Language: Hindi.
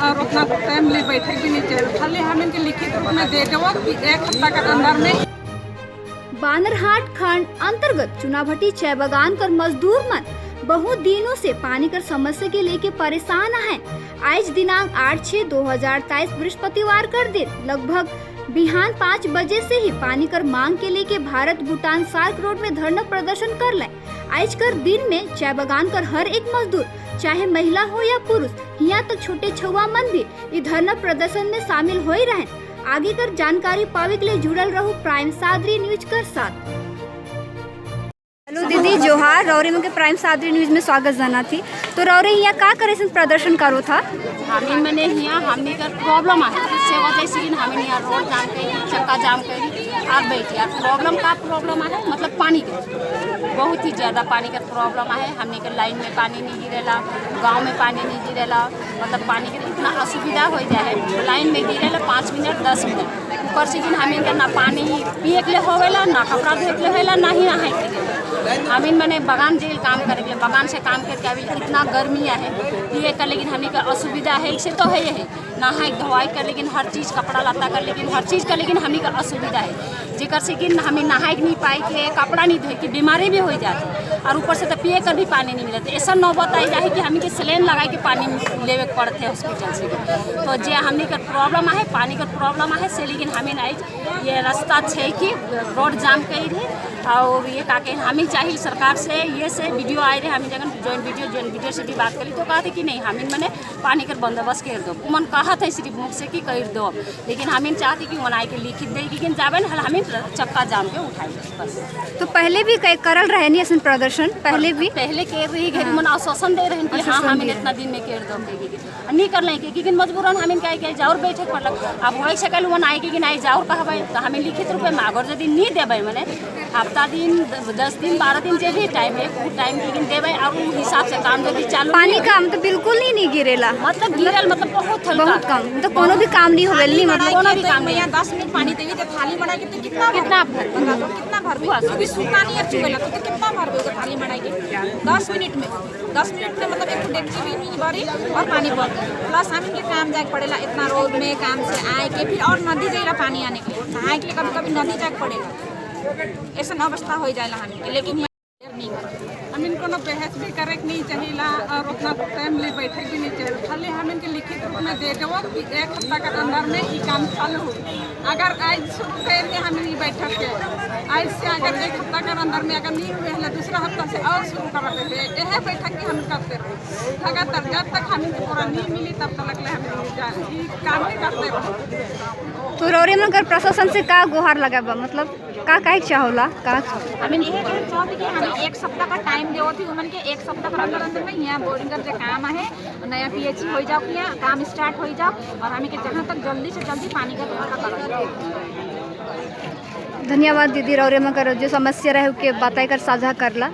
और उतना टाइम ले बैठक भी नहीं चाहिए। खाली हम इनके लिखित रूप में दे दो कि 1 हफ्ता के अंदर में। बानरहाट खंड अंतर्गत चुनाभट्टी चाय बगान कर मजदूर मन बहुत दिनों से पानी कर समस्या के लेके परेशान हैं। आज दिनांक 8/6/2023 बृहस्पतिवार कर दिन लगभग बिहान 5 बजे से ही पानी कर मांग के लेके भारत भूटान सार्क रोड में धरना प्रदर्शन कर ले। आज कर दिन में चाय बगान कर हर एक मजदूर चाहे महिला हो या पुरुष, यहाँ तक छोटे छुआ मन भी इस धरना प्रदर्शन में शामिल हो रहे। आगे कर जानकारी पावे के लिए जुड़ल रहू प्राइम सादरी न्यूज कर साथ। हेलो दीदी जोहार, रौरी में के प्राइम सादरी न्यूज में स्वागत जाना थी। तो रौरी यहाँ का करे प्रदर्शन करो था? हमें मैंने यहाँ हमने का प्रॉब्लम है, इससे वजह से हमें यहाँ रोड जाम करी, चक्का जाम करी और बैठी। और प्रॉब्लम है मतलब पानी का बहुत ही ज़्यादा पानी का प्रॉब्लम है। हमने के लाइन में पानी नहीं गिरेला, गांव में पानी नहीं गिरेला, मतलब पानी के इतना असुविधा हो जाए। लाइन में गिरेला 5 मिनट 10 मिनट ऊपर से हमें ना पानी पिए के लिए होवेला, ना कपड़ा धोए के लिए होवेला, ना ही नहाए के लिए। हमें मैंने बगान जेल काम करे के लिए बगान से काम करके अभी इतना गर्मियाँ है पिए का, लेकिन हमें का असुविधा है। इससे तो है ही नहाए धोवाई कर, लेकिन हर चीज़ कपड़ा लता कर, लेकिन हर चीज़ का लेकिन हमें का असुविधा है। जेकर से कि हमें नहाए नहीं पाए के, कपड़ा नहीं धोए के, बीमारी भी हो जाती और ऊपर से तो पिए कर भी पानी नहीं मिलता। ऐसा नौबत आई जाए कि हमें के सैलेन लगा के पानी लेवे के पड़ते हैं हॉस्पिटल से। तो जे हमें का प्रॉब्लम है, पानी का प्रॉब्लम है से, लेकिन हमें आज ये रास्ता है कि रोड जाम कर रहे और ये का के हमें चाहिए सरकार से ये से वीडियो आए रहे। हमें जगह जॉइंट वीडियो से भी बात करी तो कहा थे कि नहीं हमें मैंने पानी का बंदोबस्त कर दो। उमन कहा था सिर्फ मुख से कि कर दो, लेकिन हमें चाहते कि मन आए के लिखित दे कि जावे ना हमें चक्का जाम के उठाई बस। तो पहले भी करल रहे नहीं ऐसा प्रदर्शन? पहले कर रही घर मन आश्वासन दे रहे कि हाँ हमें इतना दिन में कर दो, नहीं कर लेंगे कि मजबूरन हमें कहे जाओ बैठे पड़लक। अब वही सकल मन आए कि नहीं जाओ कहबे तो हमें लिखित रूप में अगर यदि नहीं देवे मैंने हफ्ता दिन 10 दिन 12 दिन जो भी टाइम है वो टाइम लेकिन देवे और हिसाब से काम यदि चालू। पानी का तो बिल्कुल ही नहीं गिरेला, मतलब गिरल मतलब बहुत कम, तो कोनो भी काम नहीं होवेल नहीं, मतलब कोनो भी काम नहीं। 10 मिनट पानी देवी तो थाली बना के तो कितना भरबे अभी सूखा नहीं है चुवेला तो कितना भरबे उधर थाली बनाई के 10 मिनट में मतलब एक डेक्ची भी नहीं भरी और पानी भर। प्लस हम इनके काम जाके पड़ेला इतना रोड में काम से आए के फिर और नदी जाएला पानी आने के लिए नहाए के लिए कभी नदी जाके पड़ेला। ऐसा अवस्था हो जाएगा हमें, लेकिन नहीं हम इनको ना बहस भी करे नहीं चाहिए और उतना टाइम ले बैठक भी नहीं चाहिए। खाली हम इनके लिखित रूप में दे दो कि 1 हफ्ता के अंदर में ये काम चालू हो। अगर आज शुरू करेंगे हम ये बैठक के आज से अगर 1 हफ्ता के अंदर में अगर नहीं हुए है दूसरा हफ्ता से और शुरू कर देते हैं। यह बैठक की हम करते रहे लगातार जब तक हम इनको पूरा नहीं मिली तब तक हम काम ही करते रहे। तो रौरी में अगर प्रशासन से का गुहार लगाबा मतलब का कहे चाहोला का हमें यह चाहते कि हमें 1 सप्ताह का टाइम देव थी उमन के 1 सप्ताह के अंदर में यहाँ बोरिंग जो काम है नया पीएचई हो जाओ कि यहाँ काम स्टार्ट हो जाओ और हमें के जहाँ तक जल्दी से जल्दी पानी का व्यवस्था करो। धन्यवाद दीदी, रौरी में जो समस्या रहे के बताए कर साझा करला।